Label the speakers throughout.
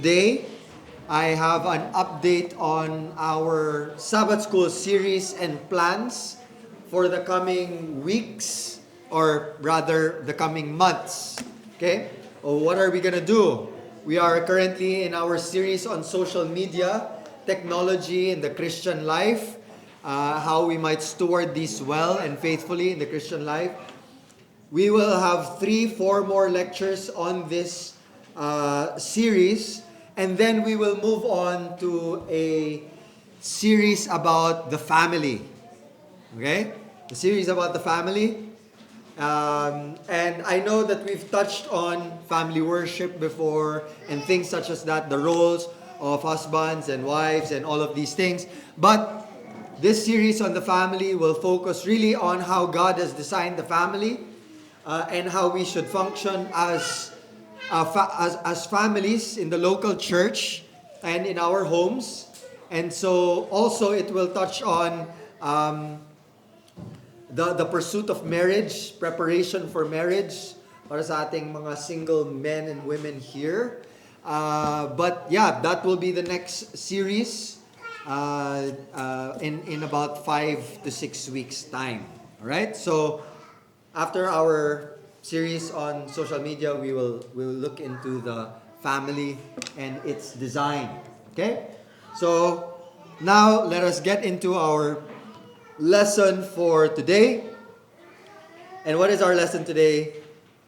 Speaker 1: today I have an update on our Sabbath School series and plans for the coming weeks, or rather the coming months. Okay? What are we gonna do? We are currently in our series on social media, technology in the Christian life, how we might steward these well and faithfully in the Christian life. We will have 3-4 more lectures on this series, and then we will move on to a series about the family. Okay? The series about the family. And I know that we've touched on family worship before and things such as that, the roles of husbands and wives and all of these things. But this series on the family will focus really on how God has designed the family and how we should function as families in the local church and in our homes. And so also it will touch on the pursuit of marriage, preparation for marriage para sa ating mga single men and women here. But yeah, that will be the next series in about 5 to 6 weeks time. All right? So after our series on social media, we will look into the family and its design. Okay? So now let us get into our lesson for today. And what is our lesson today?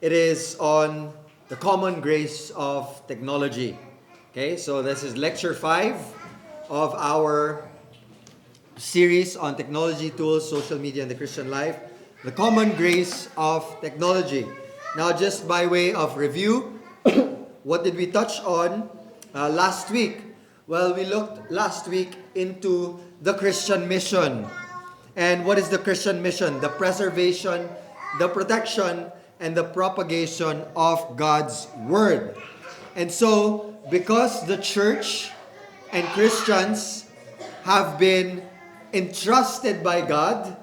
Speaker 1: It is on the common grace of technology. Okay? So this is lecture 5 of our series on technology tools, social media, and the Christian life. The common grace of technology. Now, just by way of review, what did we touch on last week? Well, we looked last week into the Christian mission. And what is the Christian mission? The preservation, the protection, and the propagation of God's Word. And so, because the church and Christians have been entrusted by God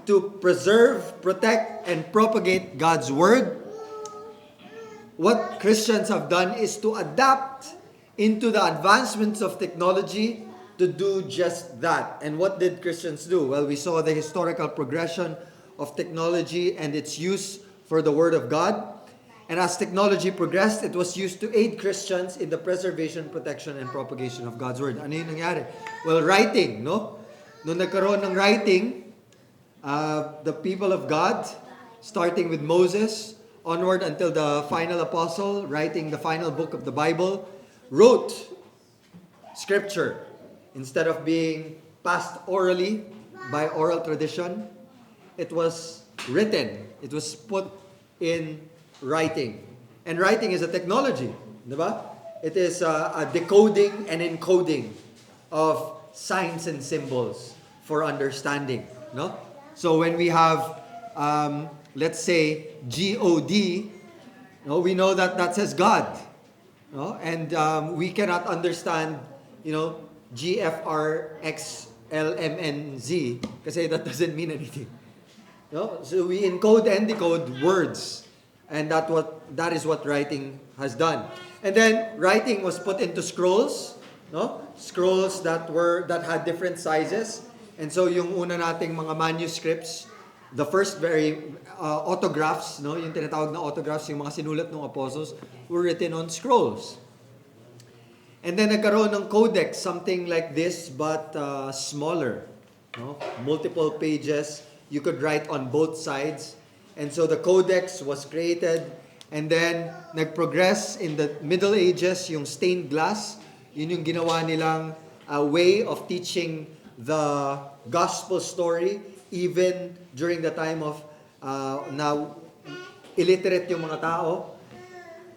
Speaker 1: to preserve, protect, and propagate God's Word, what Christians have done is to adapt into the advancements of technology to do just that. And what did Christians do? Well, we saw the historical progression of technology and its use for the Word of God. And as technology progressed, it was used to aid Christians in the preservation, protection, and propagation of God's Word. Ano yung nangyari? Well, writing, no? Nung nagkaroon ng writing, the people of God, starting with Moses, onward until the final apostle, writing the final book of the Bible, wrote scripture. Instead of being passed orally by oral tradition, it was written. It was put in writing. And writing is a technology, di ba? It is a decoding and encoding of signs and symbols for understanding, no? So when we have, let's say, G-O-D, no, we know that that says God. No? And we cannot understand, G-F-R-X-L-M-N-Z kasi that doesn't mean anything. No? So we encode and decode words. And that is what writing has done. And then writing was put into scrolls, no? Scrolls that had different sizes. And so yung una nating mga manuscripts, the first very autographs, no, yung tinatawag na autographs, yung mga sinulat ng apostles, were written on scrolls. And then nagkaroon ng codex, something like this but smaller, no? Multiple pages, you could write on both sides. And so the codex was created, and then nagprogress in the Middle Ages, yung stained glass, yun yung ginawa nilang way of teaching the gospel story even during the time of now illiterate yung mga tao.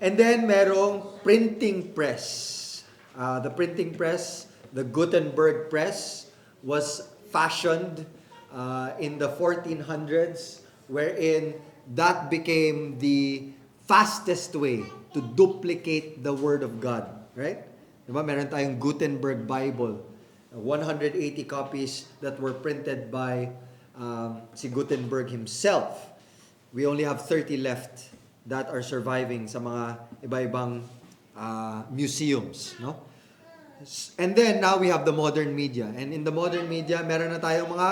Speaker 1: And then merong printing press. The printing press, the Gutenberg press, was fashioned in the 1400s, wherein that became the fastest way to duplicate the Word of God, right? Diba? Meron tayong Gutenberg Bible, 180 copies that were printed by si Gutenberg himself. We only have 30 left that are surviving sa mga iba-ibang museums, no? And then now we have the modern media. And in the modern media, meron na tayong mga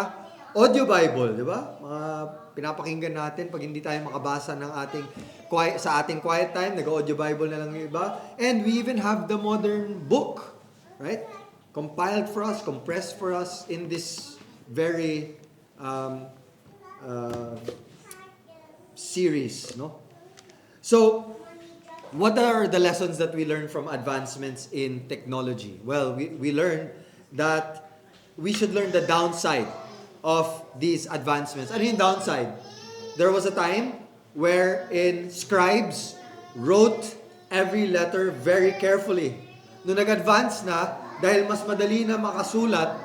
Speaker 1: audio Bible, di ba? Mga pinapakinggan natin pag hindi tayo makabasa ng sa ating quiet time, nag-audio Bible na lang yung iba. And we even have the modern book, right? Compiled for us, compressed for us in this very series, no? So, what are the lessons that we learn from advancements in technology? Well, we learned that we should learn the downside of these advancements. Ano yung downside? There was a time wherein scribes wrote every letter very carefully. Nung nag-advance na, dahil mas madali na makasulat,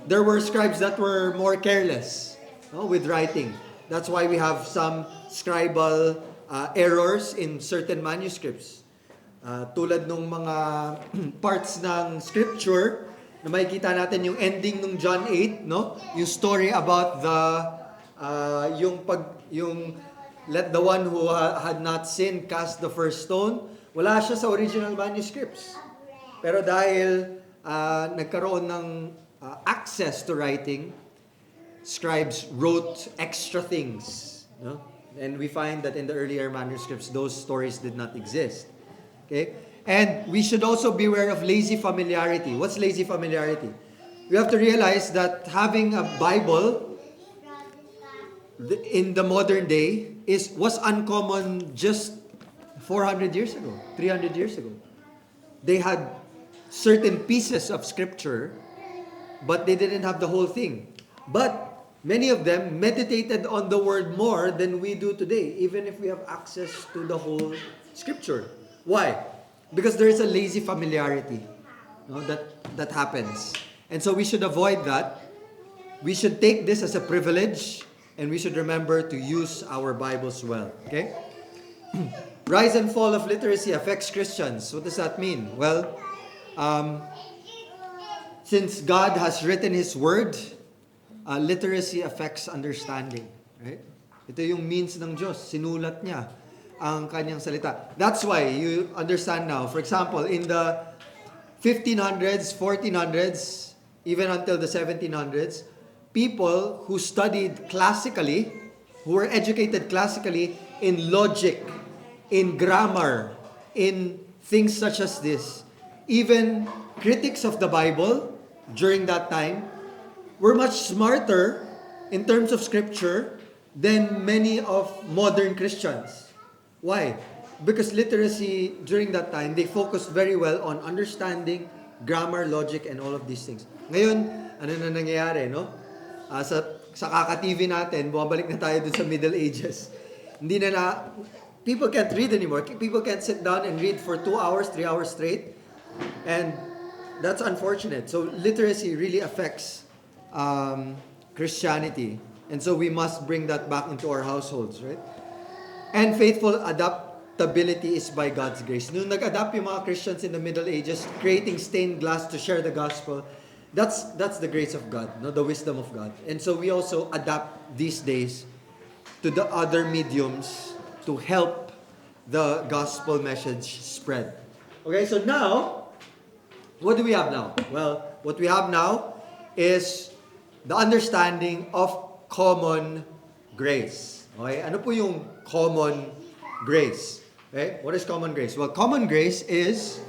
Speaker 1: there were scribes that were more careless, no, with writing. That's why we have some scribal errors in certain manuscripts. Tulad nung mga parts ng scripture na makikita natin yung ending ng John 8, no? Yung story about yung let the one who had not sinned cast the first stone. Wala siya sa original manuscripts. Pero dahil nagkaroon ng access to writing, scribes wrote extra things, no? And we find that in the earlier manuscripts, those stories did not exist. Okay? And we should also beware of lazy familiarity. What's lazy familiarity? We have to realize that having a Bible in the modern day was uncommon just 400 years ago, 300 years ago. They had certain pieces of scripture, but they didn't have the whole thing. But many of them meditated on the word more than we do today, even if we have access to the whole scripture. Why? Because there is a lazy familiarity, no, that happens. And so we should avoid that. We should take this as a privilege, and we should remember to use our Bibles well. Okay? Rise and fall of literacy affects Christians. What does that mean? Well, since God has written His Word, literacy affects understanding. Right? Ito yung means ng Diyos. Sinulat niya ang kanyang salita. That's why you understand now. For example, in the 1500s, 1400s, even until the 1700s, people who studied classically, who were educated classically in logic, in grammar, in things such as this, even critics of the Bible during that time were much smarter in terms of scripture than many of modern Christians. Why? Because literacy during that time, they focused very well on understanding grammar, logic, and all of these things. Ngayon, ano na nangyayari, no? Sa kaka-TV natin, bumabalik na tayo dun sa Middle Ages. People can't read anymore. People can't sit down and read for 2 hours, 3 hours straight. And that's unfortunate. So literacy really affects Christianity. And so we must bring that back into our households, right? And faithful adaptability is by God's grace. Nung nag-adapt yung mga Christians in the Middle Ages, creating stained glass to share the gospel, that's the grace of God, no, the wisdom of God. And so we also adapt these days to the other mediums to help the gospel message spread. Okay, so now, what do we have now? Well, what we have now is the understanding of common grace. Okay, ano po yung common grace? Okay, what is common grace? Well, common grace is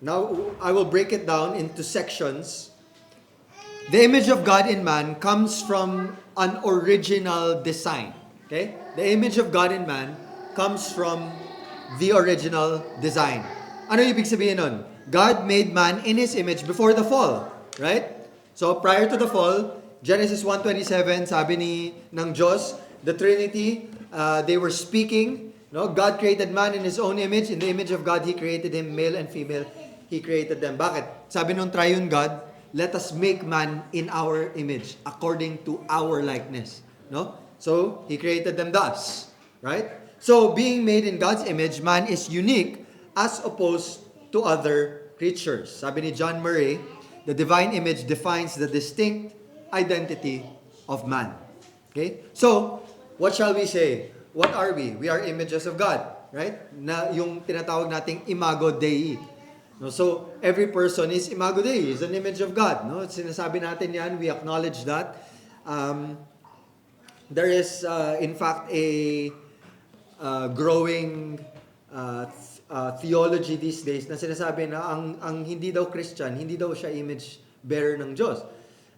Speaker 1: now I will break it down into sections. The image of God in man comes from an original design. Okay? The image of God in man comes from the original design. Ano ibig sabihin nun? God made man in His image before the fall. Right? So, prior to the fall, Genesis 1:27, sabi ng Diyos, the Trinity, they were speaking. No? God created man in His own image. In the image of God, He created him, male and female. He created them. Bakit? Sabi nung triune God, let us make man in our image, according to our likeness. No? So, He created them thus. Right? So, being made in God's image, man is unique as opposed to other creatures. Sabi ni John Murray, the divine image defines the distinct identity of man. Okay? So, what shall we say? What are we? We are images of God, right? Na yung tinatawag nating imago Dei. No, so every person is imago Dei, is an image of God. No, sinasabi natin yan. We acknowledge that. There is, in fact, a growing theology these days na sinasabi na ang hindi daw Christian, hindi daw siya image bearer ng Diyos.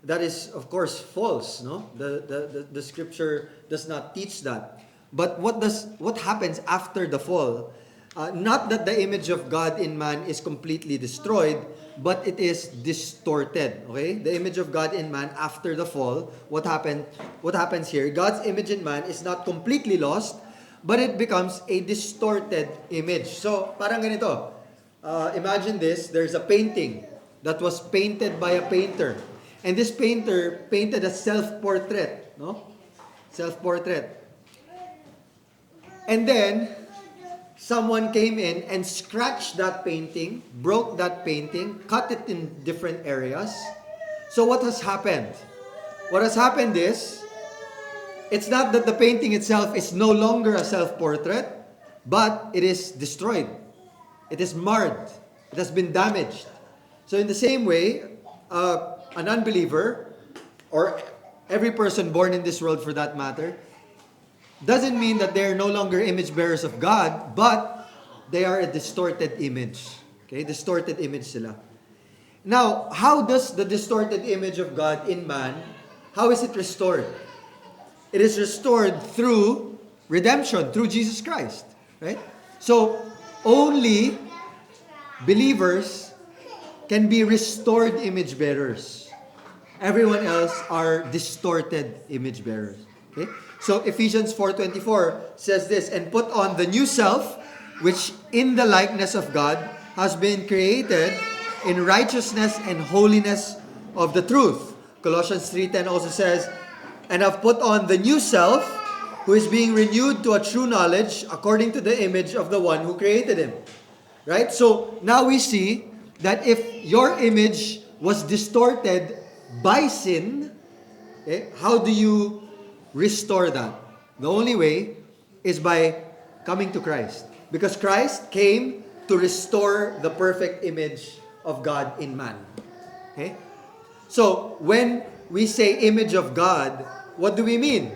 Speaker 1: That is, of course, false. No, the Scripture does not teach that. But what happens after the fall? Not that the image of God in man is completely destroyed, but it is distorted. Okay, the image of God in man after the fall. What happens here? God's image in man is not completely lost, but it becomes a distorted image. So, parang ganito. Imagine this. There's a painting that was painted by a painter. And this painter painted a self-portrait. No? Self-portrait. And then, someone came in and scratched that painting, broke that painting, cut it in different areas. So what has happened? What has happened is, it's not that the painting itself is no longer a self-portrait, but it is destroyed. It is marred. It has been damaged. So in the same way, an unbeliever, or every person born in this world for that matter, doesn't mean that they are no longer image bearers of God, but they are a distorted image. Okay, distorted image sila. Now, how does the distorted image of God in man, how is it restored? It is restored through redemption, through Jesus Christ. Right? So, only believers can be restored image bearers. Everyone else are distorted image bearers. Okay? So Ephesians 4:24 says this, and put on the new self, which in the likeness of God has been created in righteousness and holiness of the truth. Colossians 3:10 also says, and have put on the new self, who is being renewed to a true knowledge according to the image of the one who created him. Right? So now we see that if your image was distorted by sin, okay, how do you restore that? The only way is by coming to Christ. Because Christ came to restore the perfect image of God in man. Okay? So, when we say image of God, what do we mean?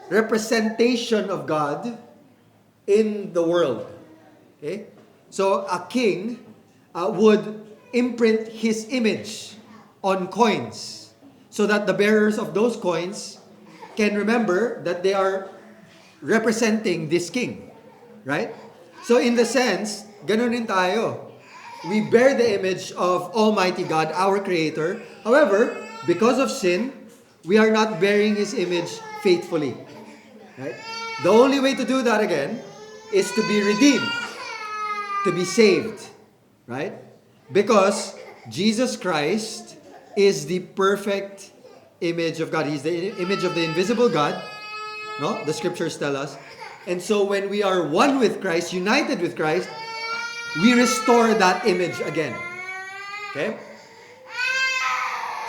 Speaker 1: Representation of God in the world. Okay? So, a king would imprint his image on coins so that the bearers of those coins can remember that they are representing this king. Right? So in the sense, ganun din tayo. We bear the image of Almighty God, our Creator. However, because of sin, we are not bearing His image faithfully. Right? The only way to do that again is to be redeemed, to be saved. Right? Because Jesus Christ is the perfect image of God. He's the image of the invisible God. No? The scriptures tell us. And so when we are one with Christ, united with Christ, we restore that image again. Okay?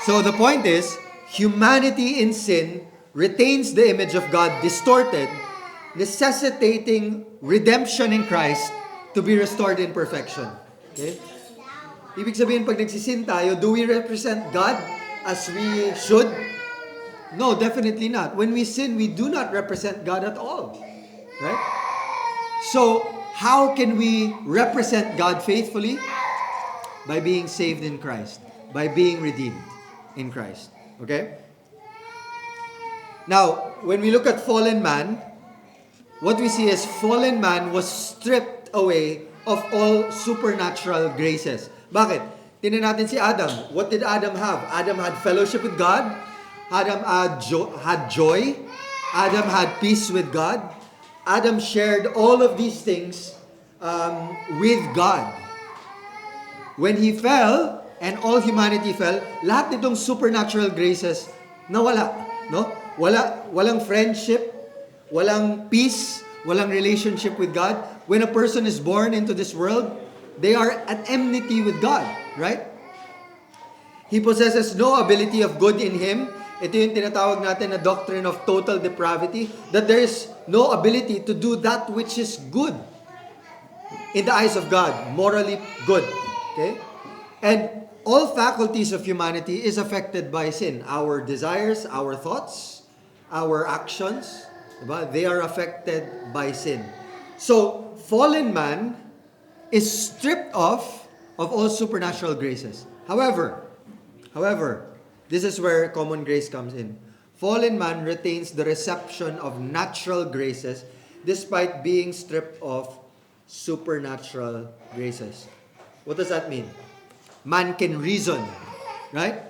Speaker 1: So the point is, humanity in sin retains the image of God distorted, necessitating redemption in Christ to be restored in perfection. Okay? Ibig sabihin, pag nagsisin tayo, do we represent God as we should? No, definitely not. When we sin, we do not represent God at all. Right? So, how can we represent God faithfully? By being saved in Christ. By being redeemed in Christ. Okay? Now, when we look at fallen man, what we see is fallen man was stripped away of all supernatural graces. Bakit? Tingnan natin si Adam. What did Adam have? Adam had fellowship with God. Adam had joy. Adam had peace with God. Adam shared all of these things with God. When he fell, and all humanity fell, lahat nitong supernatural graces nawala. No? Walang friendship, walang peace, walang relationship with God. When a person is born into this world, they are at enmity with God, right? He possesses no ability of good in him. Ito yung tinatawag natin na doctrine of total depravity, that there is no ability to do that which is good in the eyes of God, morally good. Okay? And all faculties of humanity is affected by sin. Our desires, our thoughts, our actions, diba? They are affected by sin. So, fallen man is stripped of all supernatural graces. However, this is where common grace comes in. Fallen man retains the reception of natural graces despite being stripped of supernatural graces. What does that mean? Man can reason, right?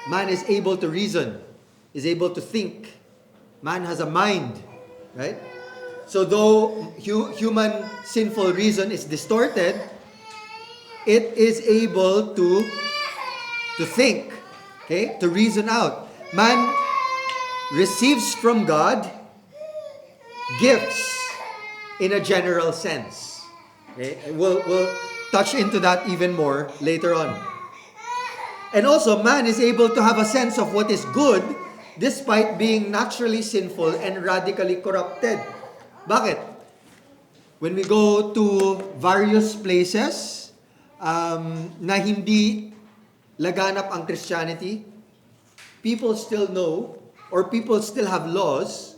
Speaker 1: Man is able to reason, is able to think. Man has a mind, right? So though human sinful reason is distorted, it is able to think, okay? To reason out. Man receives from God gifts in a general sense. Okay? We'll touch into that even more later on. And also, man is able to have a sense of what is good despite being naturally sinful and radically corrupted. Bakit? When we go to various places na hindi laganap ang Christianity, people still know or people still have laws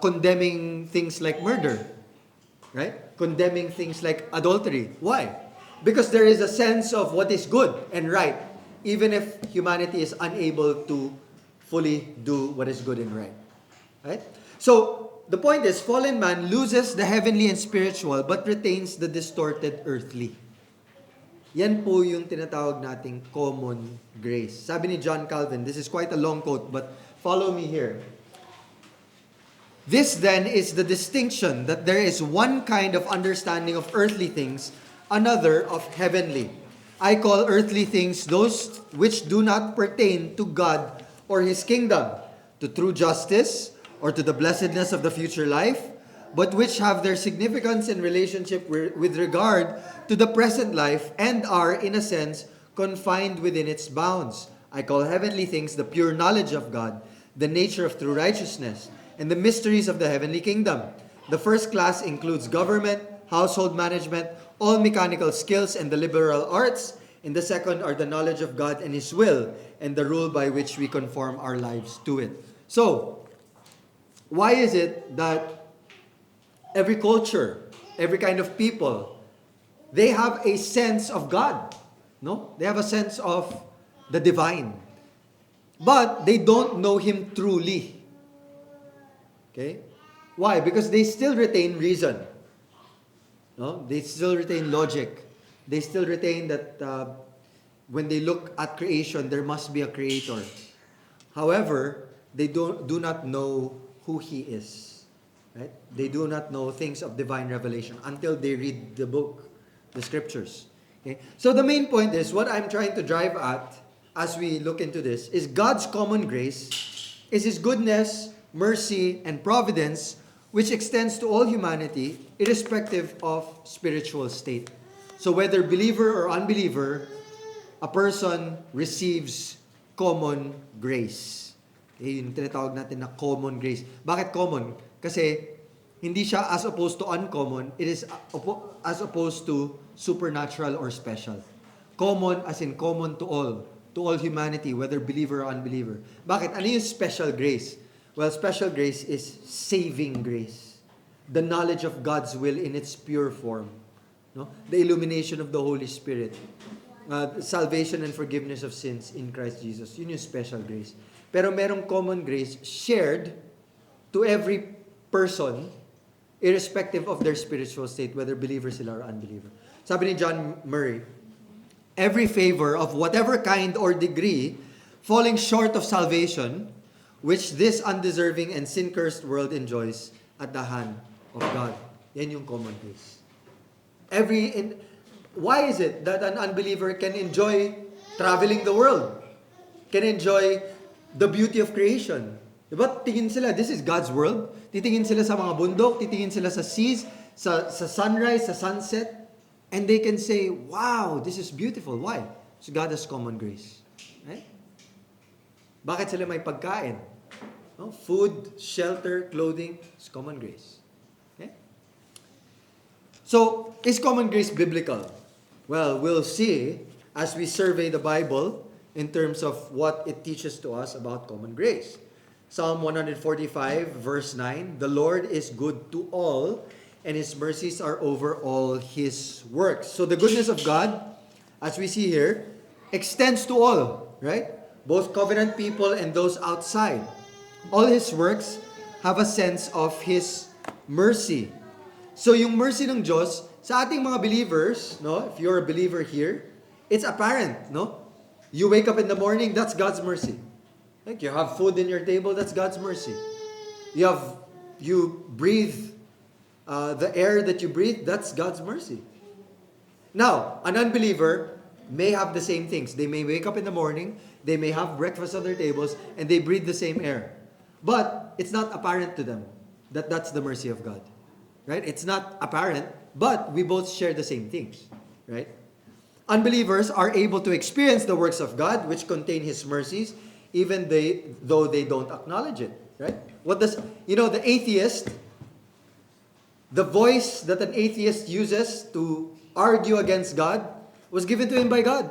Speaker 1: condemning things like murder, right? Condemning things like adultery. Why? Because there is a sense of what is good and right, even if humanity is unable to fully do what is good and right. Right? So, the point is, fallen man loses the heavenly and spiritual but retains the distorted earthly. Yan po yung tinatawag nating common grace. Sabi ni John Calvin, this is quite a long quote, but follow me here. This then is the distinction that there is one kind of understanding of earthly things, another of heavenly. I call earthly things those which do not pertain to God or His kingdom, to true justice, or to the blessedness of the future life, but which have their significance and relationship with regard to the present life and are, in a sense, confined within its bounds. I call heavenly things the pure knowledge of God, the nature of true righteousness, and the mysteries of the heavenly kingdom. The first class includes government, household management, all mechanical skills, and the liberal arts. And the second are the knowledge of God and His will, and the rule by which we conform our lives to it. So, why is it that every culture, every kind of people, they have a sense of God? No? They have a sense of the divine. But they don't know Him truly. Okay? Why? Because they still retain reason. No? They still retain logic. They still retain that when they look at creation, there must be a creator. However, they do not know who He is. Right? They do not know things of divine revelation until they read the book, the scriptures. Okay? So the main point is, what I'm trying to drive at as we look into this is God's common grace is His goodness, mercy, and providence, which extends to all humanity, irrespective of spiritual state. So whether believer or unbeliever, a person receives common grace. Yung tinatawag natin na common grace. Bakit common? Kasi hindi siya as opposed to uncommon, it is as opposed to supernatural or special. Common as in common to all humanity, whether believer or unbeliever. Bakit? Ano yung special grace? Well, special grace is saving grace. The knowledge of God's will in its pure form. No? The illumination of the Holy Spirit. Salvation and forgiveness of sins in Christ Jesus. Yun yung special grace. Pero merong common grace shared to every person, irrespective of their spiritual state, whether believer sila or unbeliever. Sabi ni John Murray, every favor of whatever kind or degree falling short of salvation, which this undeserving and sin-cursed world enjoys at the hand of God. Yan yung common grace. Why is it that an unbeliever can enjoy traveling the world? Can enjoy the beauty of creation? Diba? Tingin sila, this is God's world. Titingin sila sa mga bundok, titingin sila sa seas, sa sunrise, sa sunset, and they can say, wow, this is beautiful. Why? So God has common grace. Right? Bakit sila may pagkain? No? Food, shelter, clothing, it's common grace. Okay? So, is common grace biblical? Well, we'll see as we survey the Bible in terms of what it teaches to us about common grace. Psalm 145 verse 9, "The Lord is good to all, and His mercies are over all His works." So the goodness of God, as we see here, extends to all, right? Both covenant people and those outside. All His works have a sense of His mercy. So yung mercy ng Diyos, sa ating mga believers, no, if you're a believer here, it's apparent, no? You wake up in the morning, that's God's mercy. Like you have food in your table, that's God's mercy. You breathe the air that you breathe, that's God's mercy. Now, an unbeliever may have the same things. They may wake up in the morning, they may have breakfast on their tables, and they breathe the same air. But it's not apparent to them that that's the mercy of God. Right? It's not apparent, but we both share the same things. Right? Unbelievers are able to experience the works of God, which contain His mercies, even though they don't acknowledge it. Right? The atheist, the voice that an atheist uses to argue against God was given to him by God.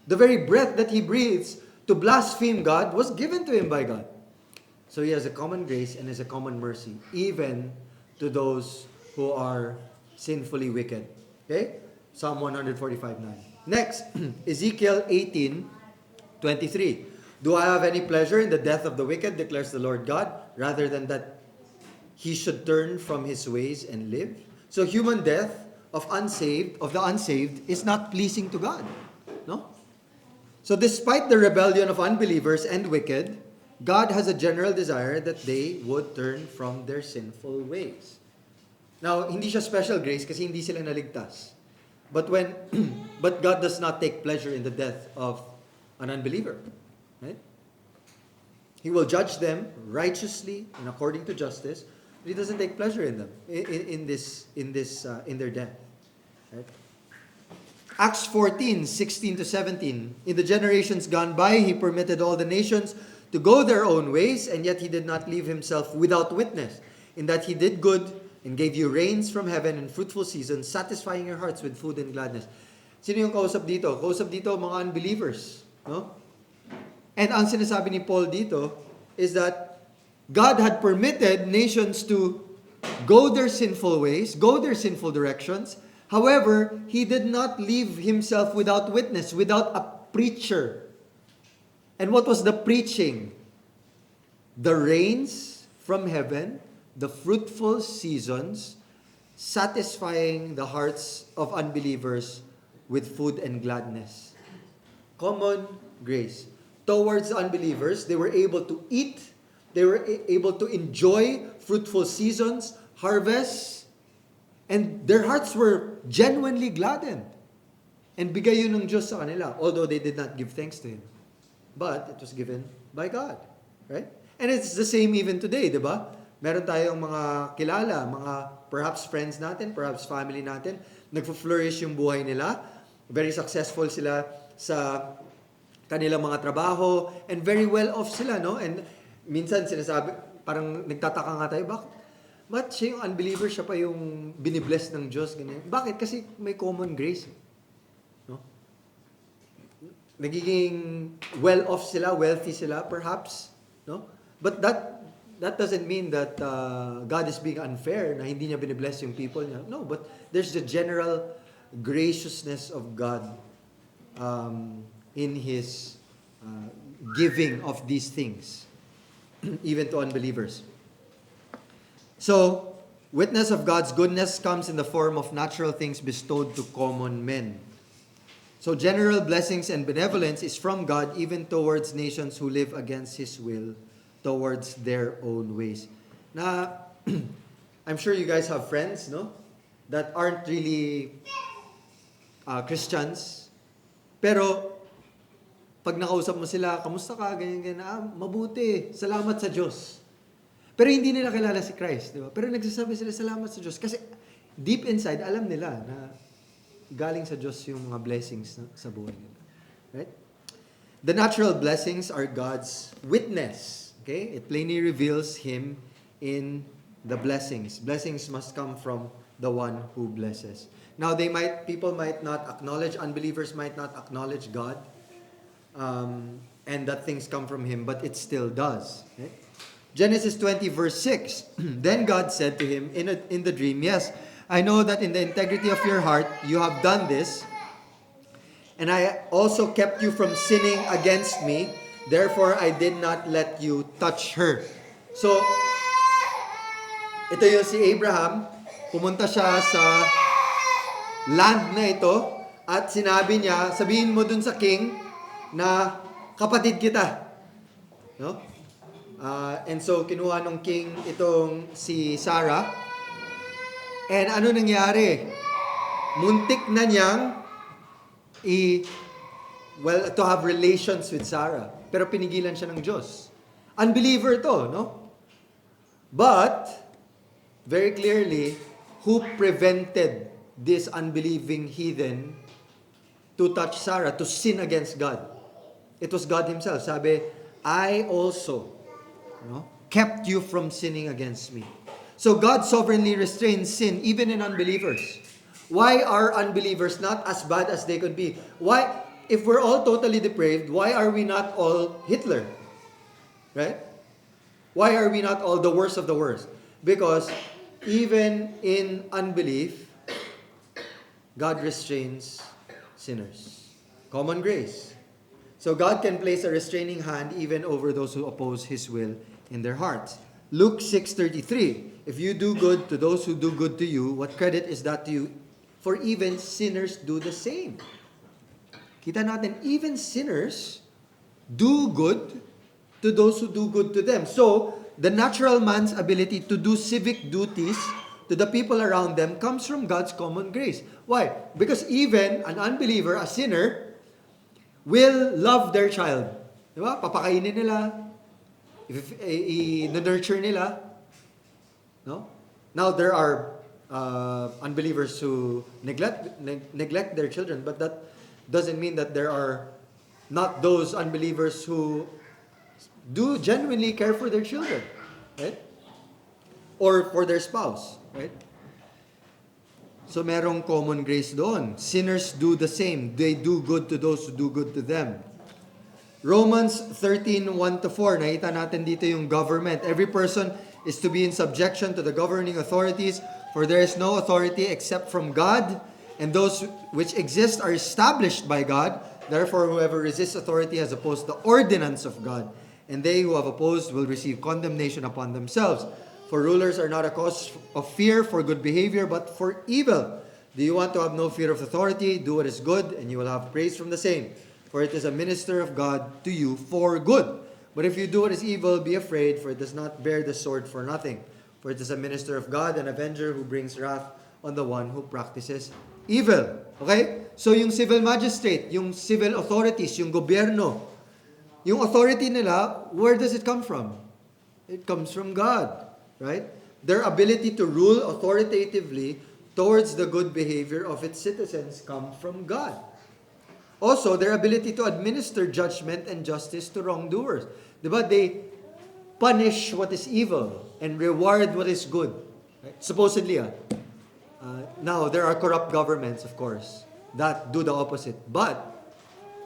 Speaker 1: The very breath that he breathes to blaspheme God was given to him by God. So he has a common grace and has a common mercy, even to those who are sinfully wicked. Okay? Psalm 145:9. Next, Ezekiel 18:23. "Do I have any pleasure in the death of the wicked, declares the Lord God, rather than that he should turn from his ways and live?" So human death of the unsaved is not pleasing to God. No? So despite the rebellion of unbelievers and wicked, God has a general desire that they would turn from their sinful ways. Now, hindi siya special grace kasi hindi sila naligtas. But God does not take pleasure in the death of an unbeliever. Right? He will judge them righteously and according to justice. But He doesn't take pleasure in them in their death. Right? Acts 14:16-17. "In the generations gone by, He permitted all the nations to go their own ways, and yet He did not leave Himself without witness, in that He did good and gave you rains from heaven and fruitful seasons, satisfying your hearts with food and gladness." Sino yung kausap dito? Kausap dito mga unbelievers. No? And ang sinasabi ni Paul dito is that God had permitted nations to go their sinful ways, go their sinful directions. However, He did not leave Himself without witness, without a preacher. And what was the preaching? The rains from heaven, the fruitful seasons, satisfying the hearts of unbelievers with food and gladness. Common grace. Towards unbelievers, they were able to eat, they were able to enjoy fruitful seasons, harvests, and their hearts were genuinely gladdened. And bigay yun ng Diyos sa kanila, although they did not give thanks to Him. But it was given by God. Right? And it's the same even today, di ba? Meron tayong mga kilala, mga perhaps friends natin, perhaps family natin, nagfo-flourish yung buhay nila, very successful sila sa kanilang mga trabaho, and very well off sila, no? And minsan sinasabi, parang nagtataka nga tayo, bakit siya yung unbeliever, siya pa yung binibless ng Diyos, ganyan. Bakit? Kasi may common grace. No? Nagiging well-off sila, wealthy sila, perhaps. No? But that doesn't mean that God is being unfair, na hindi niya binibless yung people niya. No, but there's the general graciousness of God in His giving of these things, even to unbelievers. So, witness of God's goodness comes in the form of natural things bestowed to common men. So, general blessings and benevolence is from God even towards nations who live against His will, towards their own ways. Na, I'm sure you guys have friends, no? That aren't really Christians. Pero, pag nakausap mo sila, kamusta ka, ganyan, mabuti, salamat sa Diyos. Pero hindi nila kilala si Christ, di ba? Pero nagsasabi sila, salamat sa Diyos. Kasi deep inside, alam nila na galing sa Diyos yung mga blessings sa buhay nila. Right? The natural blessings are God's witness. Okay? It plainly reveals Him in the blessings. Blessings must come from the one who blesses. Now, people might not acknowledge, unbelievers might not acknowledge God, and that things come from Him, but it still does. Okay? Genesis 20 verse 6, Then God said to him in the dream, Yes, I know that in the integrity of your heart you have done this, and I also kept you from sinning against me, therefore I did not let you touch her. So, ito yung si Abraham, pumunta siya sa land na ito, at sinabi niya, sabihin mo dun sa king na kapatid kita. No? And so, kinuha nung king itong si Sarah. And ano nangyari? Muntik na niyang to have relations with Sarah. Pero pinigilan siya ng Diyos. Unbeliever to, no? But, very clearly, who prevented this unbelieving heathen to touch Sarah, to sin against God? It was God Himself. Sabi, I also kept you from sinning against me. So God sovereignly restrains sin even in unbelievers. Why are unbelievers not as bad as they could be? Why, if we're all totally depraved, why are we not all Hitler? Right? Why are we not all the worst of the worst? Because even in unbelief, God restrains sinners. Common grace. So God can place a restraining hand even over those who oppose His will in their hearts. Luke 6:33, If you do good to those who do good to you, what credit is that to you? For even sinners do the same. Kita natin, even sinners do good to those who do good to them. So, the natural man's ability to do civic duties to the people around them comes from God's common grace. Why? Because even an unbeliever, a sinner, will love their child. Diba? Papakainin nila. I-nurture nila. No? Now, there are unbelievers who neglect their children, but that doesn't mean that there are not those unbelievers who do genuinely care for their children, right? Or for their spouse, right? So merong common grace doon. Sinners do the same. They do good to those who do good to them. Romans 13:1-4, nakita natin dito yung government. Every person is to be in subjection to the governing authorities, for there is no authority except from God, and those which exist are established by God. Therefore, whoever resists authority has opposed the ordinance of God, and they who have opposed will receive condemnation upon themselves. For rulers are not a cause of fear for good behavior, but for evil. Do you want to have no fear of authority? Do what is good, and you will have praise from the same. For it is a minister of God to you for good. But if you do what is evil, be afraid, for it does not bear the sword for nothing. For it is a minister of God, an avenger who brings wrath on the one who practices evil. Okay? So yung civil magistrate, yung civil authorities, yung gobyerno, yung authority nila, where does it come from? It comes from God. Right? Their ability to rule authoritatively towards the good behavior of its citizens come from God. Also, their ability to administer judgment and justice to wrongdoers. Diba? They punish what is evil and reward what is good. Right? Supposedly, now, there are corrupt governments, of course, that do the opposite. But,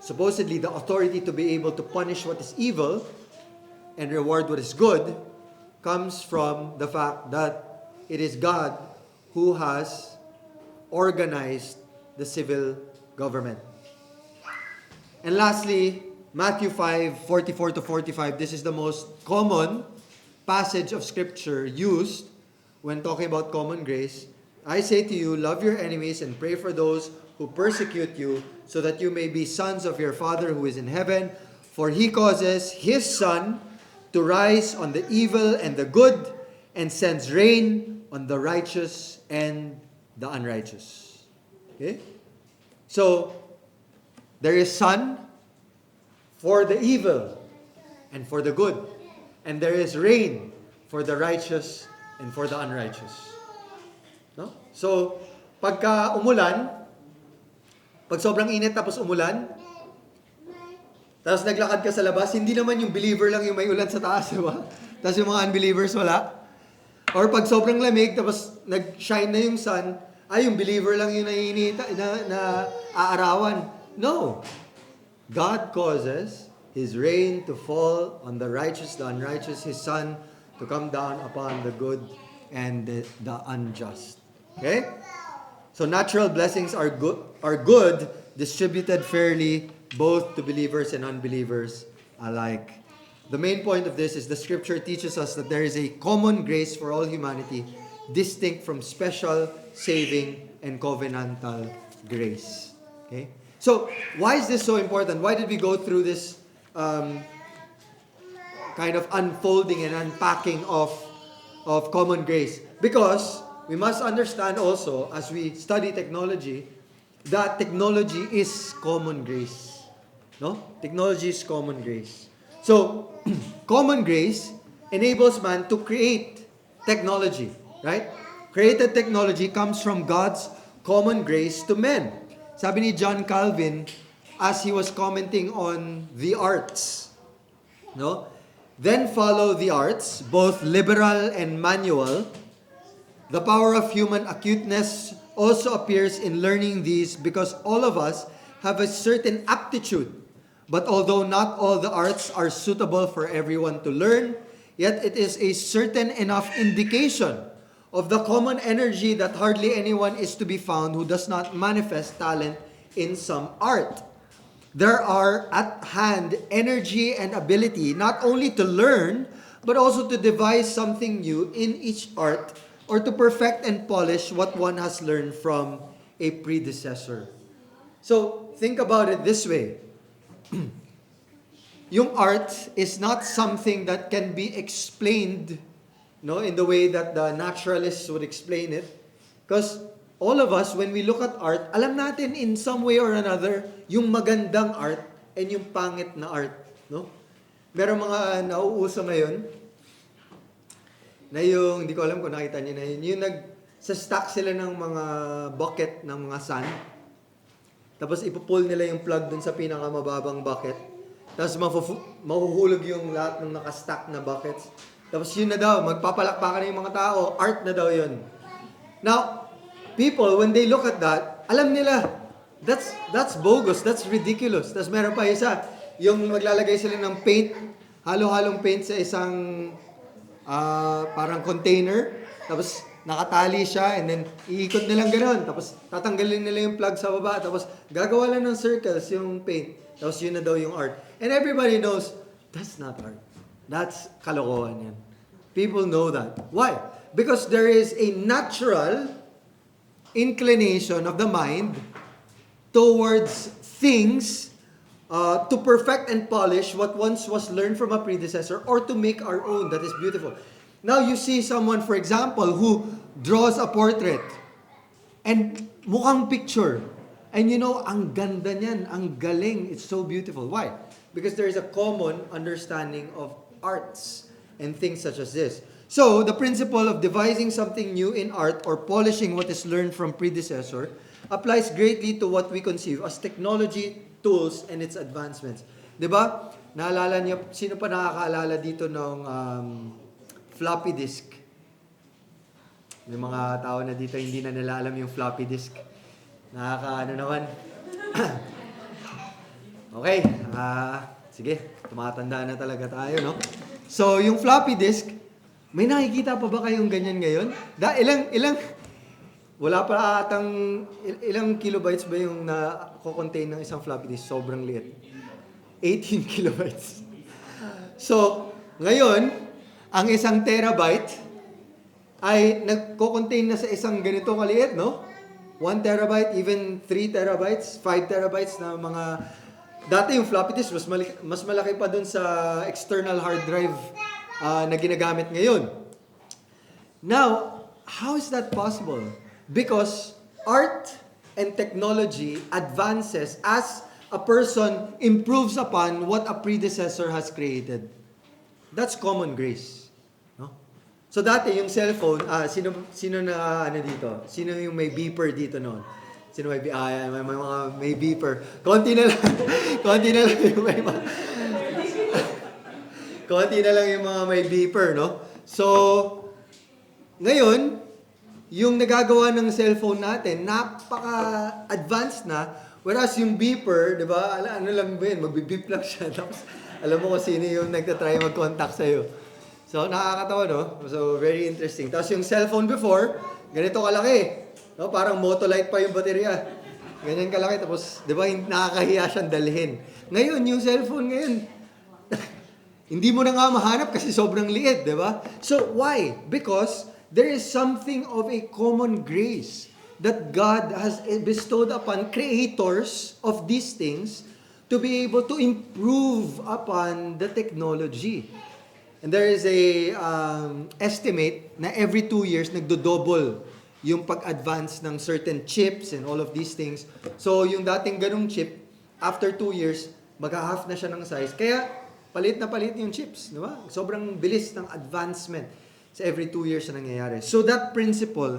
Speaker 1: supposedly, the authority to be able to punish what is evil and reward what is good comes from the fact that it is God who has organized the civil government. And lastly, Matthew 5:44-45. This is the most common passage of Scripture used when talking about common grace. I say to you, love your enemies and pray for those who persecute you, so that you may be sons of your Father who is in heaven. For He causes His sun to rise on the evil and the good, and sends rain on the righteous and the unrighteous. Okay? So, there is sun for the evil and for the good. And there is rain for the righteous and for the unrighteous. No? So, pagka umulan, pag sobrang init tapos umulan, Tapos naglakad ka sa labas, hindi naman yung believer lang yung may ulan sa taas, di ba? Tapos yung mga unbelievers wala. Or pag sobrang lamig, tapos nag-shine na yung sun, ay yung believer lang yung na aarawan. No. God causes His rain to fall on the righteous, the unrighteous, His sun to come down upon the good and the unjust. Okay? So natural blessings are good, distributed fairly, both to believers and unbelievers alike. The main point of this is the scripture teaches us that there is a common grace for all humanity, distinct from special, saving, and covenantal grace. Okay? So, why is this so important? Why did we go through this kind of unfolding and unpacking of common grace? Because we must understand also, as we study technology, that technology is common grace. No? Technology is common grace. So, common grace enables man to create technology, right? Created technology comes from God's common grace to men. Sabi ni John Calvin, as he was commenting on the arts, no? Then follow the arts, both liberal and manual. The power of human acuteness also appears in learning these because all of us have a certain aptitude. But although not all the arts are suitable for everyone to learn, yet it is a certain enough indication of the common energy that hardly anyone is to be found who does not manifest talent in some art. There are at hand energy and ability not only to learn, but also to devise something new in each art or to perfect and polish what one has learned from a predecessor. So, think about it this way. Yung art is not something that can be explained, no, in the way that the naturalists would explain it. Because all of us, when we look at art, alam natin in some way or another, yung magandang art and yung pangit na art. No? Meron mga nauuso ngayon, na yung, hindi ko alam kung nakita niyo na yun, yung sa-stack sila ng mga bucket ng mga sand. Tapos ipupull nila yung plug dun sa pinakamababang bucket. Tapos mahuhulog yung lahat ng nakastack na buckets. Tapos yun na daw, magpapalakpakan na yung mga tao, art na daw yun. Now, people, when they look at that, alam nila, that's bogus, that's ridiculous. Tapos meron pa isa, yung maglalagay sila ng paint, halo-halong paint sa isang parang container, tapos nakatali siya, and then iikot nilang gano'n, tapos tatanggalin nila yung plug sa baba, tapos gagawa lang ng circles yung paint, tapos yun na daw yung art. And everybody knows, that's not art. That's kalokohan yan. People know that. Why? Because there is a natural inclination of the mind towards things to perfect and polish what once was learned from a predecessor or to make our own that is beautiful. Now you see someone, for example, who draws a portrait and mukhang picture. And you know, ang ganda niyan, ang galing, it's so beautiful. Why? Because there is a common understanding of arts and things such as this. So, the principle of devising something new in art or polishing what is learned from predecessor applies greatly to what we conceive as technology, tools, and its advancements. Diba? Naalala niyo, sino pa nakakaalala dito ng floppy disk? May mga tao na dito hindi na nila alam yung floppy disk. Nakakaano naman. Okay, sige, tumatanda na talaga tayo, no? So, yung floppy disk, may nakikita pa ba kayong ganyan ngayon? Wala pa atang, ilang kilobytes ba yung na-contain ng isang floppy disk? Sobrang liit. 18 kilobytes. So, ngayon, ang isang terabyte ay nagko-contain na sa isang ganito kaliit, no? 1 terabyte, even 3 terabytes, 5 terabytes na mga... Dati yung floppy disk, mas malaki pa dun sa external hard drive na ginagamit ngayon. Now, how is that possible? Because art and technology advances as a person improves upon what a predecessor has created. That's common grace. No? So dati yung cellphone, sino na ano dito? Sino yung may beeper dito noon? Sino may, may mga may beeper. Konti na lang. Konti na lang yung may mga, konti na lang yung mga may beeper, no? So, ngayon, yung nagagawa ng cellphone natin, napaka-advanced na. Whereas yung beeper, di ba, ano lang ba yun, magbe-beep lang siya. Tapos, alam mo kung sino yung nagtatry mag-contact sa'yo. So, nakakatawa, no? So, very interesting. Tapos yung cellphone before, ganito kalaki. No? Parang Motolite pa yung baterya. Ganyan kalaki. Tapos, di ba, nakakahiya siyang dalhin. Ngayon, yung cellphone ngayon, hindi mo na nga mahanap kasi sobrang liit, di ba? So, why? Because there is something of a common grace that God has bestowed upon creators of these things to be able to improve upon the technology. And there is a estimate na every 2 years nagdo-double yung pag-advance ng certain chips and all of these things. So, yung dating ganung chip, after 2 years, mag-half na siya ng size. Kaya, palit na palit yung chips, di ba? Sobrang bilis ng advancement sa every 2 years na nangyayari. So that principle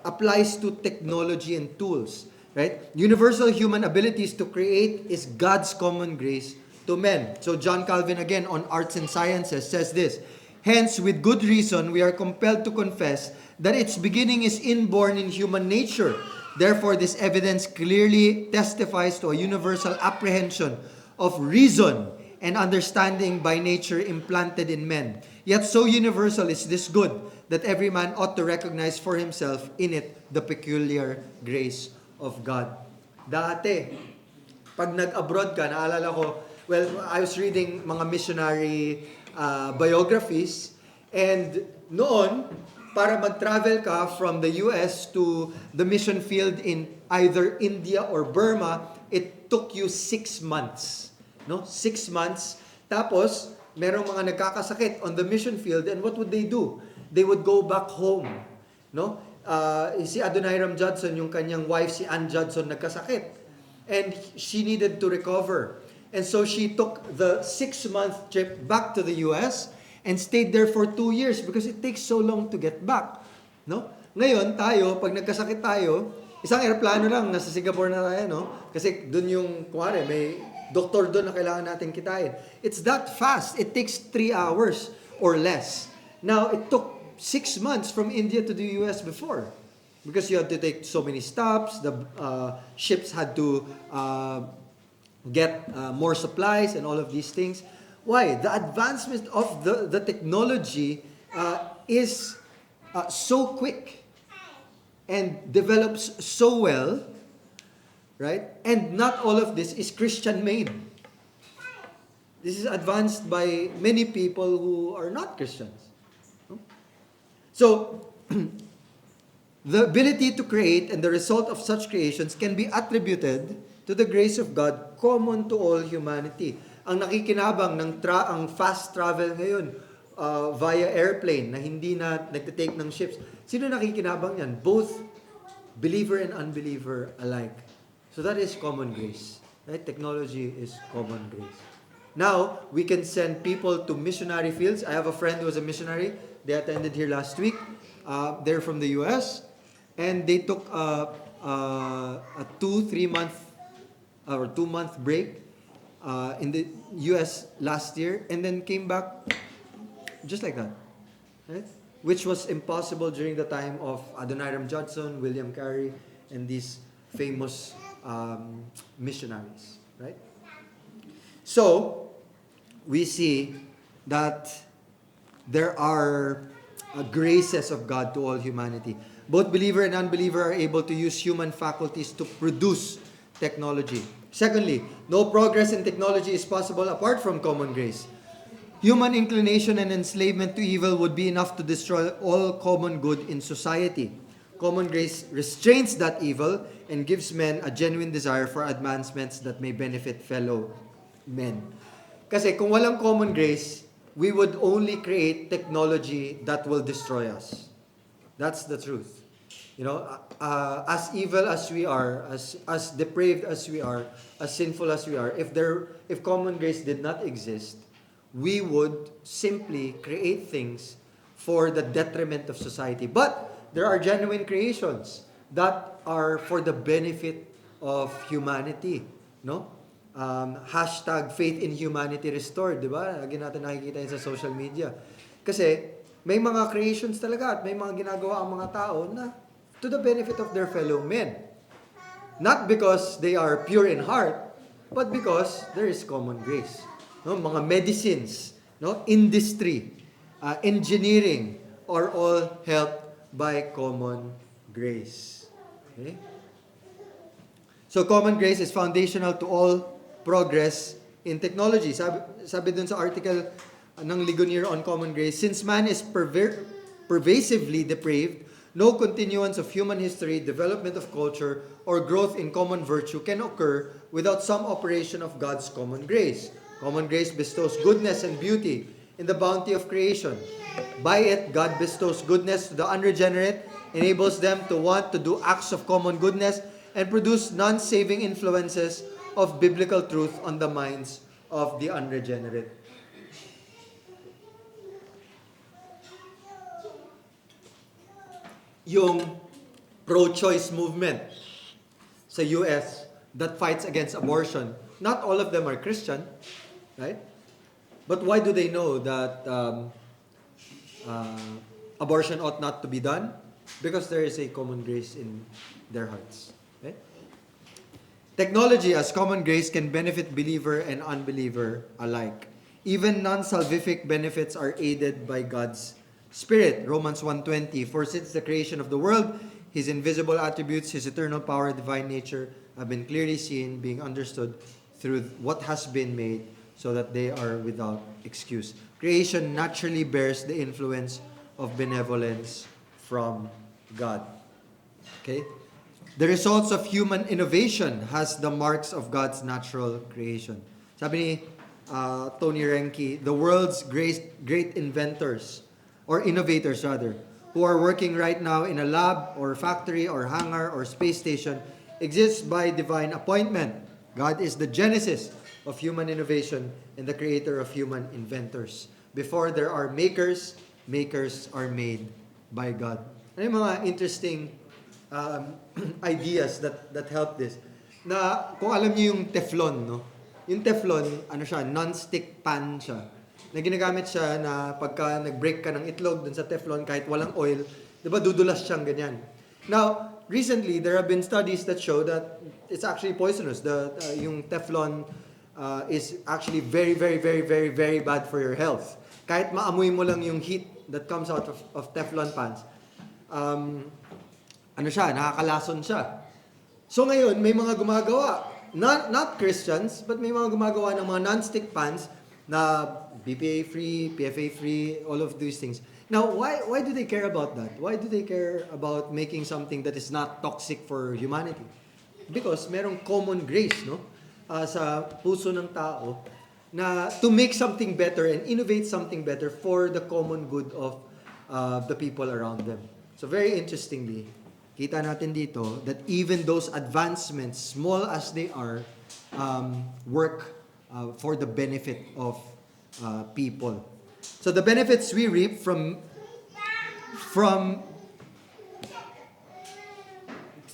Speaker 1: applies to technology and tools, right? Universal human abilities to create is God's common grace to men. So John Calvin again on Arts and Sciences says this, hence with good reason we are compelled to confess that its beginning is inborn in human nature. Therefore this evidence clearly testifies to a universal apprehension of reason and understanding by nature implanted in men. Yet so universal is this good that every man ought to recognize for himself in it the peculiar grace of God. Dati, pag nag-abroad ka, naalala ko, well, I was reading mga missionary biographies, and noon, para mag-travel ka from the US to the mission field in either India or Burma, it took you 6 months. No? 6 months. Tapos, merong mga nagkakasakit on the mission field, and what would they do? They would go back home. No? Si Adoniram Judson, yung kanyang wife, si Ann Judson, nagkasakit. And she needed to recover. And so she took the 6-month trip back to the US and stayed there for 2 years because it takes so long to get back. No? Ngayon, tayo, pag nagkasakit tayo, isang eroplano lang, nasa Singapore na tayo, no? Kasi dun yung, kumari, may doktor doon na kailangan natin kitain. It's that fast. It takes 3 hours or less. Now, it took 6 months from India to the US before. Because you had to take so many stops. The ships had to get more supplies and all of these things. Why? The advancement of the technology is so quick and develops so well, right? And not all of this is Christian-made. This is advanced by many people who are not Christians. So, the ability to create and the result of such creations can be attributed to the grace of God common to all humanity. Ang nakikinabang ng ang fast travel ngayon via airplane na hindi na nagtitake ng ships, sino nakikinabang yan? Both believer and unbeliever alike. So that is common grace. Right? Technology is common grace. Now, we can send people to missionary fields. I have a friend who was a missionary. They attended here last week. They're from the US. And they took a 2-3 month or 2-month break in the US last year, and then came back just like that, right? Which was impossible during the time of Adoniram Judson, William Carey, and these famous missionaries, right? So we see that there are graces of God to all humanity. Both believer and unbeliever are able to use human faculties to produce technology. Secondly, no progress in technology is possible apart from common grace. Human inclination and enslavement to evil would be enough to destroy all common good in society. Common grace restrains that evil and gives men a genuine desire for advancements that may benefit fellow men. Kasi kung walang common grace, we would only create technology that will destroy us. That's the truth. You know, as evil as we are, as depraved as we are, as sinful as we are, if common grace did not exist, we would simply create things for the detriment of society. But there are genuine creations. that are for the benefit of humanity, no? Hashtag faith in humanity restored, di ba? Lagi natin nakikita yun sa social media. Kasi may mga creations talaga at may mga ginagawa ang mga tao na to the benefit of their fellow men. Not because they are pure in heart, but because there is common grace. No? Mga medicines, no? Industry, engineering are all helped by common grace. Okay? So common grace is foundational to all progress in technology. Sabi dun sa article ng Ligonier on common grace, since man is pervasively depraved, no continuance of human history, development of culture, or growth in common virtue can occur without some operation of God's common grace. Common grace bestows goodness and beauty in the bounty of creation. By it, God bestows goodness to the unregenerate, enables them to want to do acts of common goodness, and produce non-saving influences of biblical truth on the minds of the unregenerate. Yung pro-choice movement sa US that fights against abortion, not all of them are Christian, right? But why do they know that abortion ought not to be done? Because there is a common grace in their hearts. Okay? Technology as common grace can benefit believer and unbeliever alike. Even non-salvific benefits are aided by God's Spirit. Romans 1:20, for since the creation of the world, His invisible attributes, His eternal power, divine nature have been clearly seen, being understood through what has been made, so that they are without excuse. Creation naturally bears the influence of benevolence from God. Okay? The results of human innovation has the marks of God's natural creation. Sabi ni Tony Reinke, the world's great inventors, or innovators rather, who are working right now in a lab or factory or hangar or space station exists by divine appointment. God is the genesis of human innovation and the creator of human inventors. Before there are makers, makers are made by God. Ano yung mga interesting ideas that help this? Na kung alam niyo yung Teflon, no? Yung Teflon, ano siya, non-stick pan siya. Na ginagamit siya na pagka nag-break ka ng itlog dun sa Teflon kahit walang oil, 'di ba dudulas siyang ganyan. Now, recently there have been studies that show that it's actually poisonous. Yung Teflon is actually very bad for your health. Kahit maamoy mo lang yung heat that comes out of Teflon pans, ano siya, nakakalason siya. So ngayon, may mga gumagawa, not Christians, but may mga gumagawa ng mga non-stick pans na BPA-free, PFA-free, all of these things. Now, why do they care about that? Why do they care about making something that is not toxic for humanity? Because merong common grace, no? Sa puso ng tao na to make something better and innovate something better for the common good of the people around them. So very interestingly, kita natin dito that even those advancements, small as they are, work for the benefit of people. So the benefits we reap from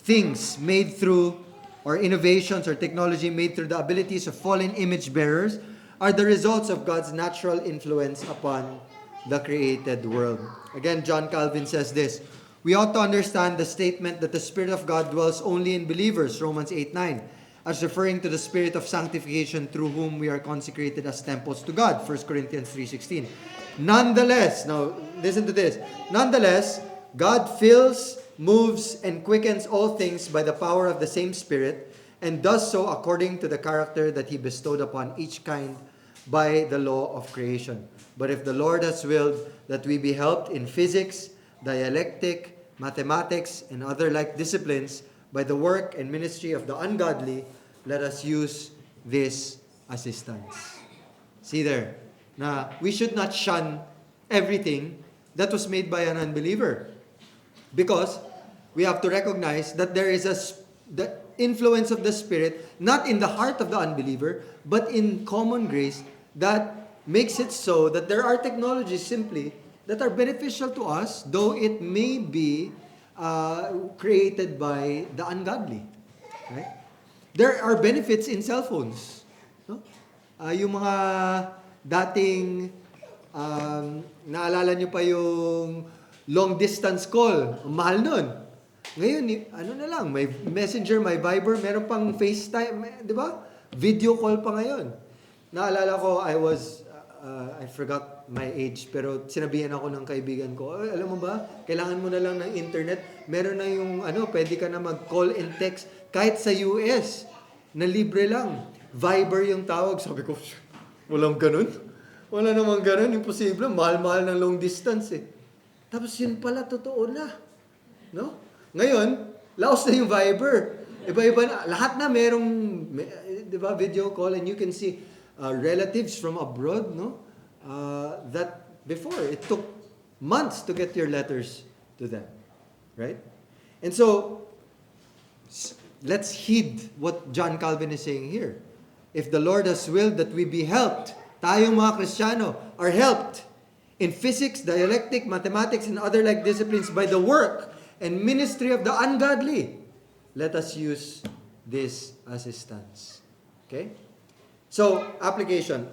Speaker 1: things made through, or innovations or technology made through the abilities of fallen image bearers, are the results of God's natural influence upon the created world. Again, John Calvin says this: we ought to understand the statement that the Spirit of God dwells only in believers, Romans 8:9, as referring to the Spirit of sanctification through whom we are consecrated as temples to God, 1 Corinthians 3:16. Nonetheless, now listen to this, nonetheless, God fills, moves, and quickens all things by the power of the same Spirit, and does so according to the character that He bestowed upon each kind by the law of creation. But if the Lord has willed that we be helped in physics, dialectic, mathematics, and other like disciplines by the work and ministry of the ungodly, let us use this assistance. See there, na we should not shun everything that was made by an unbeliever. Because we have to recognize that there is the influence of the Spirit, not in the heart of the unbeliever, but in common grace that makes it so that there are technologies simply that are beneficial to us, though it may be created by the ungodly. Right? There are benefits in cell phones. No? Yung mga dating, naalala nyo pa yung long distance call, ang mahal nun. Ngayon, ano na lang, may Messenger, may Viber, meron pang FaceTime, di ba? Video call pa ngayon. Naalala ko, I forgot my age, pero sinabihan ako ng kaibigan ko, alam mo ba, kailangan mo na lang ng internet, meron na yung, pwede ka na mag-call and text, kahit sa US, na libre lang. Viber yung tawag. Sabi ko, walang ganun. Wala namang ganun, imposible, mahal-mahal ng long distance eh. Tapos yun pala, totoo na. No? Ngayon, laos na yung Viber. Iba-iba na, lahat na merong, di ba, video call, and you can see relatives from abroad, no? That before, it took months to get your letters to them. Right? And so, let's heed what John Calvin is saying here. If the Lord has willed that we be helped, tayong mga Kristiyano are helped in physics, dialectic, mathematics, and other like disciplines by the work and ministry of the ungodly, let us use this assistance. Okay? So, application.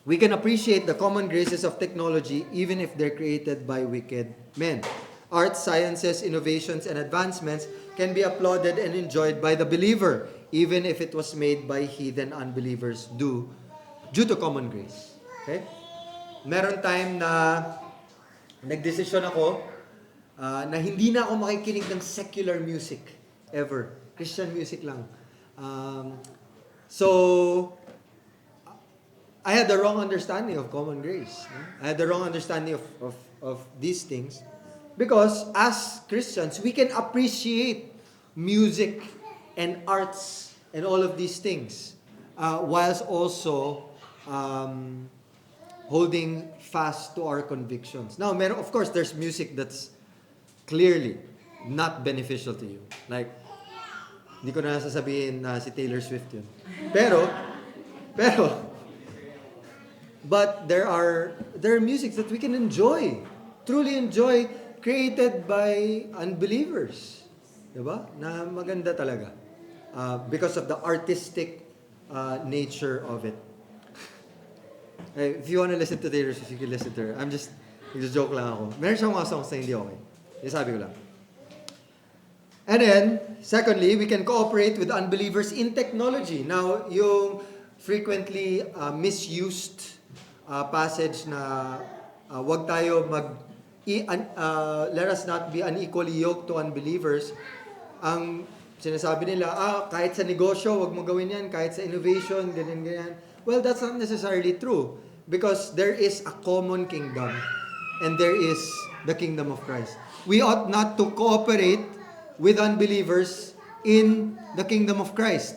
Speaker 1: We can appreciate the common graces of technology even if they're created by wicked men. Arts, sciences, innovations, and advancements can be applauded and enjoyed by the believer even if it was made by heathen unbelievers due to common grace. Okay? Meron time na nagdesisyon ako na hindi na ako makikinig ng secular music ever. Christian music lang. So, I had the wrong understanding of common grace. I had the wrong understanding of these things. Because as Christians, we can appreciate music and arts and all of these things whilst also holding fast to our convictions. Now, of course, there's music that's clearly not beneficial to you. Like, hindi ko na sasabihin na si Taylor Swift yun. But there are musics that we can enjoy, truly enjoy, created by unbelievers. Diba? Na maganda talaga. Because of the artistic nature of it. If you want to listen to Taylor Swift, you can listen to her. Nag-joke lang ako. Meron siyang mga songs na hindi okay. Yung sabi ko lang. And then, secondly, we can cooperate with unbelievers in technology. Now, yung frequently misused passage na wag tayo let us not be unequally yoked to unbelievers. Ang sinasabi nila, kahit sa negosyo, wag mo gawin yan, kahit sa innovation, ganyan. Well, that's not necessarily true because there is a common kingdom and there is the kingdom of Christ. We ought not to cooperate with unbelievers in the kingdom of Christ.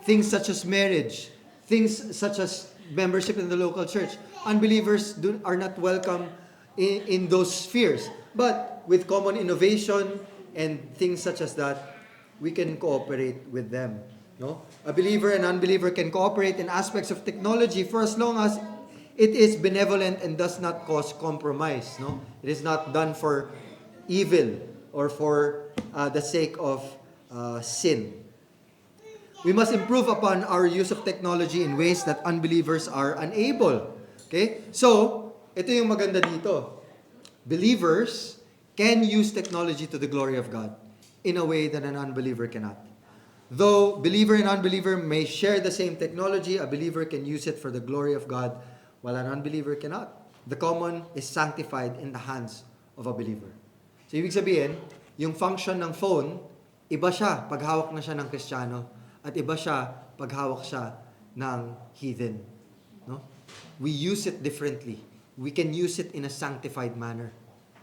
Speaker 1: Things such as marriage, things such as membership in the local church. Unbelievers are not welcome in those spheres. But with common innovation and things such as that, we can cooperate with them. No? A believer and unbeliever can cooperate in aspects of technology for as long as it is benevolent and does not cause compromise. No? It is not done for evil or for the sake of sin. We must improve upon our use of technology in ways that unbelievers are unable. Okay? So, ito yung maganda dito. Believers can use technology to the glory of God in a way that an unbeliever cannot. Though believer and unbeliever may share the same technology, a believer can use it for the glory of God, while an unbeliever cannot. The common is sanctified in the hands of a believer. So, ibig sabihin, yung function ng phone, iba siya pag hawak na siya ng Kristiyano, at iba siya pag hawak siya ng heathen. No? We use it differently. We can use it in a sanctified manner.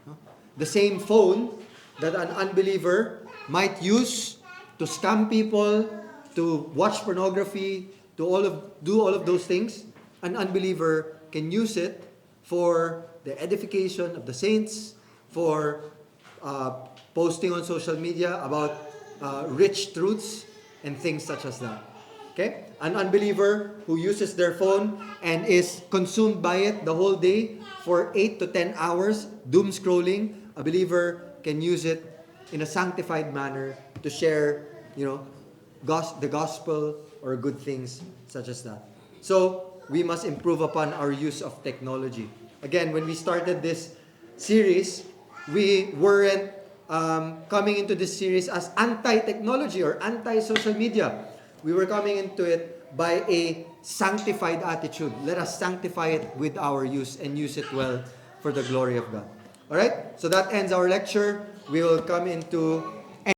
Speaker 1: No? The same phone that an unbeliever might use to scam people, to watch pornography, to do all of those things, an unbeliever can use it for the edification of the saints, for posting on social media about rich truths and things such as that. Okay? An unbeliever who uses their phone and is consumed by it the whole day for 8 to 10 hours, doom scrolling, a believer can use it in a sanctified manner to share, the gospel or good things such as that. So we must improve upon our use of technology. Again, when we started this series, we weren't coming into this series as anti-technology or anti-social media. We were coming into it by a sanctified attitude. Let us sanctify it with our use and use it well for the glory of God. All right? So that ends our lecture. We will come into